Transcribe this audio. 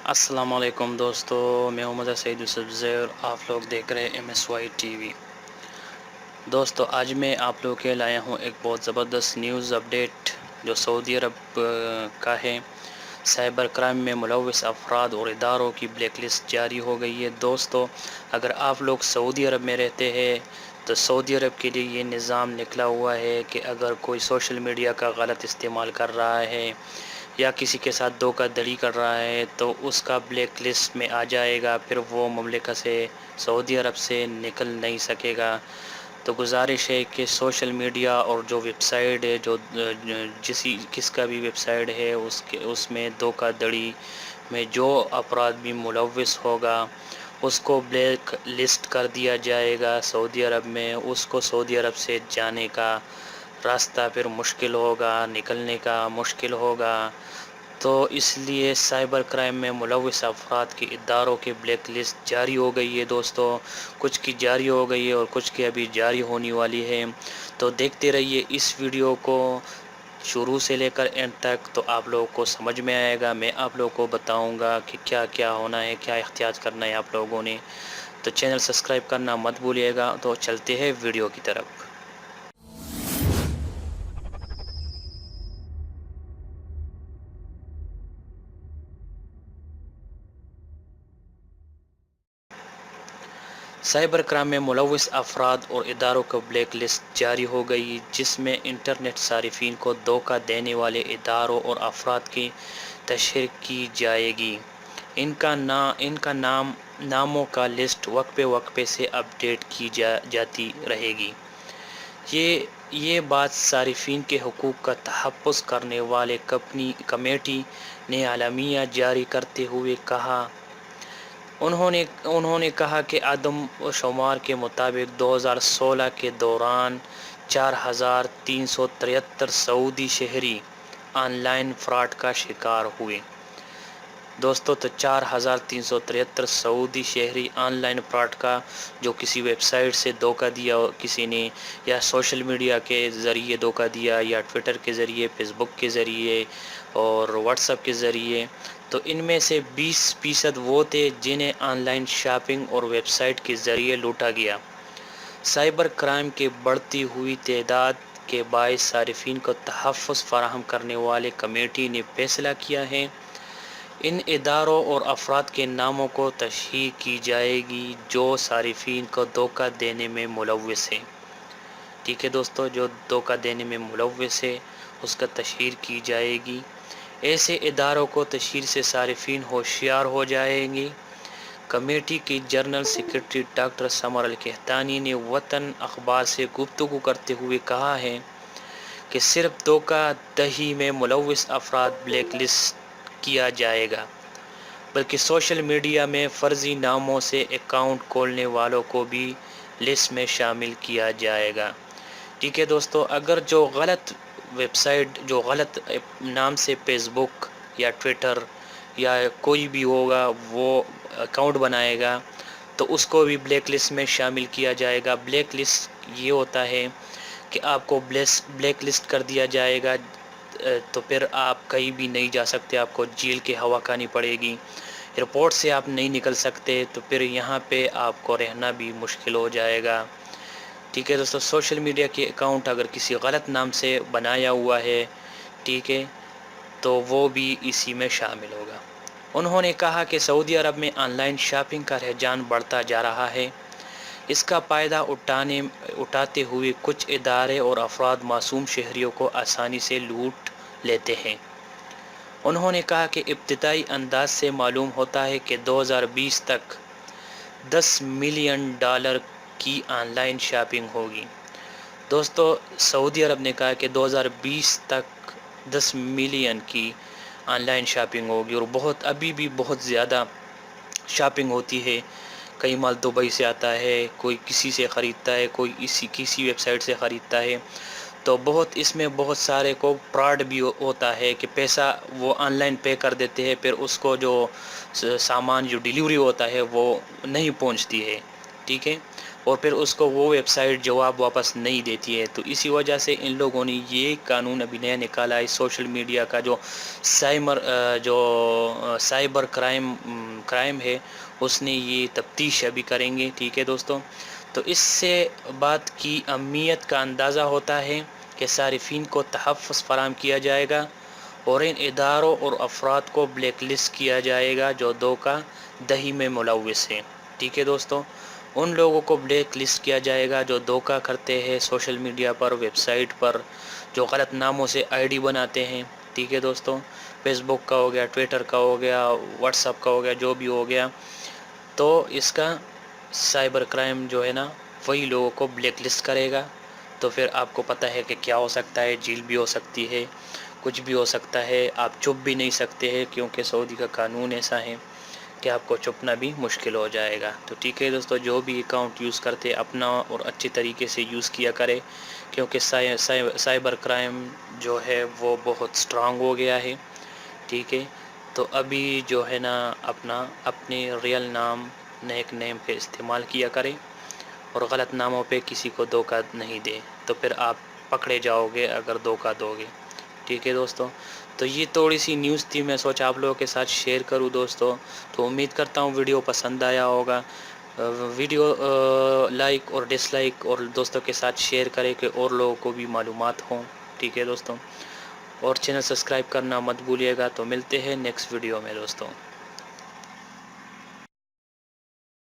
السلام علیکم دوستو، میں محمد سعید یوسف زیر، آپ لوگ دیکھ رہے ہیں MSY TV۔ دوستو آج میں آپ لوگ کے لایا ہوں ایک بہت زبردست نیوز اپڈیٹ جو سعودی عرب کا ہے۔ سائبر کرائم میں ملوث افراد اور اداروں کی بلیک لسٹ جاری ہو گئی ہے۔ دوستو اگر آپ لوگ سعودی عرب میں رہتے ہیں تو سعودی عرب کے لیے یہ نظام نکلا ہوا ہے کہ اگر کوئی سوشل میڈیا کا غلط استعمال کر رہا ہے یا کسی کے ساتھ دھوکہ دھڑی کر رہا ہے تو اس کا بلیک لسٹ میں آ جائے گا، پھر وہ مملکت سے سعودی عرب سے نکل نہیں سکے گا۔ تو گزارش ہے کہ سوشل میڈیا اور جو ویب سائٹ ہے، جو کس کا بھی ویب سائٹ ہے، اس میں دھوکہ دھڑی میں جو افراد بھی ملوث ہوگا اس کو بلیک لسٹ کر دیا جائے گا سعودی عرب میں۔ اس کو سعودی عرب سے جانے کا راستہ پھر مشکل ہوگا، نکلنے کا مشکل ہوگا۔ تو اس لیے سائبر کرائم میں ملوث افراد کے اداروں کی بلیک لسٹ جاری ہو گئی ہے دوستو۔ کچھ کی جاری ہو گئی ہے اور کچھ کی ابھی جاری ہونے والی ہے۔ تو دیکھتے رہیے اس ویڈیو کو شروع سے لے کر اینڈ تک، تو آپ لوگوں کو سمجھ میں آئے گا۔ میں آپ لوگوں کو بتاؤں گا کہ کیا کیا ہونا ہے، کیا احتیاط کرنا ہے آپ لوگوں نے۔ تو چینل سبسکرائب کرنا مت بھولیے گا۔ تو چلتے ہیں ویڈیو کی طرف۔ سائبر کرائم میں ملوث افراد اور اداروں کو بلیک لسٹ جاری ہو گئی، جس میں انٹرنیٹ صارفین کو دھوکہ دینے والے اداروں اور افراد کی تشہیر کی جائے گی۔ ان کا ناموں کا لسٹ وقفے وقفے سے اپڈیٹ کی جاتی رہے گی۔ یہ بات صارفین کے حقوق کا تحفظ کرنے والے کمیٹی نے اعلامیہ جاری کرتے ہوئے کہا۔ انہوں نے کہا کہ عدم شمار کے مطابق 2016 کے دوران 4373 سعودی شہری آن لائن فراڈ کا شکار ہوئے۔ دوستو تو 4373 سعودی شہری آن لائن فراڈ کا، جو کسی ویب سائٹ سے دھوکہ دیا کسی نے، یا سوشل میڈیا کے ذریعے دھوکہ دیا، یا ٹویٹر کے ذریعے، فیس بک کے ذریعے اور واٹس ایپ کے ذریعے، تو ان میں سے 20% وہ تھے جنہیں آن لائن شاپنگ اور ویب سائٹ کے ذریعے لوٹا گیا۔ سائبر کرائم کی بڑھتی ہوئی تعداد کے باعث صارفین کو تحفظ فراہم کرنے والے کمیٹی نے فیصلہ کیا ہے ان اداروں اور افراد کے ناموں کو تشہیر کی جائے گی جو صارفین کو دھوکہ دینے میں ملوث ہیں۔ ٹھیک ہے دوستو، جو دھوکہ دینے میں ملوث ہے اس کا تشہیر کی جائے گی۔ ایسے اداروں کو تشہیر سے صارفین ہوشیار ہو جائیں گے۔ کمیٹی کی جنرل سیکرٹری ڈاکٹر سمر القحطانی نے وطن اخبار سے گفتگو کرتے ہوئے کہا ہے کہ صرف دھوکہ دہی میں ملوث افراد بلیک لسٹ کیا جائے گا، بلکہ سوشل میڈیا میں فرضی ناموں سے اکاؤنٹ کھولنے والوں کو بھی لسٹ میں شامل کیا جائے گا۔ ٹھیک ہے دوستو، اگر جو غلط ویب سائٹ، جو غلط نام سے فیس بک یا ٹویٹر یا کوئی بھی ہوگا وہ اکاؤنٹ بنائے گا تو اس کو بھی بلیک لسٹ میں شامل کیا جائے گا۔ بلیک لسٹ یہ ہوتا ہے کہ آپ کو بلیک لسٹ کر دیا جائے گا، تو پھر آپ کہیں بھی نہیں جا سکتے، آپ کو جیل کی ہوا کھانی پڑے گی، ایئرپورٹ سے آپ نہیں نکل سکتے، تو پھر یہاں پہ آپ کو رہنا بھی مشکل ہو جائے گا۔ ٹھیک ہے دوستو، سوشل میڈیا کے اکاؤنٹ اگر کسی غلط نام سے بنایا ہوا ہے، ٹھیک ہے، تو وہ بھی اسی میں شامل ہوگا۔ انہوں نے کہا کہ سعودی عرب میں آن لائن شاپنگ کا رجحان بڑھتا جا رہا ہے۔ اس کا فائدہ اٹھاتے ہوئے کچھ ادارے اور افراد معصوم شہریوں کو آسانی سے لوٹ لیتے ہیں۔ انہوں نے کہا کہ ابتدائی انداز سے معلوم ہوتا ہے کہ 2020 تک $10 ملین کی آن لائن شاپنگ ہوگی۔ دوستو سعودی عرب نے کہا کہ 2020 تک 10 ملین کی آن لائن شاپنگ ہوگی، اور ابھی بھی بہت زیادہ شاپنگ ہوتی ہے۔ کئی مال دبئی سے آتا ہے، کوئی کسی سے خریدتا ہے، کوئی کسی ویب سائٹ سے خریدتا ہے، تو اس میں بہت سارے کو فراڈ بھی ہوتا ہے کہ پیسہ وہ آن لائن پے کر دیتے ہیں، پھر اس کو جو سامان جو ڈیلیوری ہوتا ہے وہ نہیں پہنچتی ہے۔ ٹھیک ہے، اور پھر اس کو وہ ویب سائٹ جواب واپس نہیں دیتی ہے. تو اسی وجہ سے ان لوگوں نے یہ قانون ابھی نیا نکالا ہے. سوشل میڈیا کا جو سائبر کرائم ہے اس نے یہ تفتیش ابھی کریں گے. ٹھیک ہے دوستوں، تو اس سے بات کی اہمیت کا اندازہ ہوتا ہے کہ صارفین کو تحفظ فراہم کیا جائے گا اور ان اداروں اور افراد کو بلیک لسٹ کیا جائے گا جو دھوکہ دہی میں ملوث ہیں. ٹھیک ہے دوستوں، ان لوگوں کو بلیک لسٹ کیا جائے گا جو دھوکہ کرتے ہیں سوشل میڈیا پر، ویب سائٹ پر، جو غلط ناموں سے آئی ڈی بناتے ہیں. ٹھیک ہے دوستوں، فیس بک کا ہو گیا، ٹویٹر کا ہو گیا، واٹس ایپ کا ہو گیا، جو بھی ہو گیا. تو اس کا سائبر کرائم جو ہے نا وہی لوگوں کو بلیک لسٹ کرے گا. تو پھر آپ کو پتہ ہے کہ کیا ہو سکتا ہے، جیل بھی ہو سکتی ہے، کچھ بھی ہو سکتا ہے. آپ چھپ بھی نہیں سکتے ہیں کیونکہ سعودی کا قانون ایسا ہے کہ آپ کو چھپنا بھی مشکل ہو جائے گا. تو ٹھیک ہے دوستو، جو بھی اکاؤنٹ یوز کرتے اپنا اور اچھی طریقے سے یوز کیا کرے کیونکہ سائبر کرائم جو ہے وہ بہت سٹرانگ ہو گیا ہے. ٹھیک ہے، تو ابھی جو ہے نا اپنے ریئل نام، نیک نیم کے استعمال کیا کرے اور غلط ناموں پہ کسی کو دھوکہ نہیں دے. تو پھر آپ پکڑے جاؤ گے اگر دھوکہ دو گے. ٹھیک ہے دوستو، تو یہ تھوڑی سی نیوز تھی، میں سوچا آپ لوگوں کے ساتھ شیئر کروں دوستو. تو امید کرتا ہوں ویڈیو پسند آیا ہوگا. ویڈیو لائک اور ڈس لائک اور دوستوں کے ساتھ شیئر کریں کہ اور لوگوں کو بھی معلومات ہوں. ٹھیک ہے دوستوں، اور چینل سبسکرائب کرنا مت بھولیے گا. تو ملتے ہیں نیکسٹ ویڈیو میں دوستوں.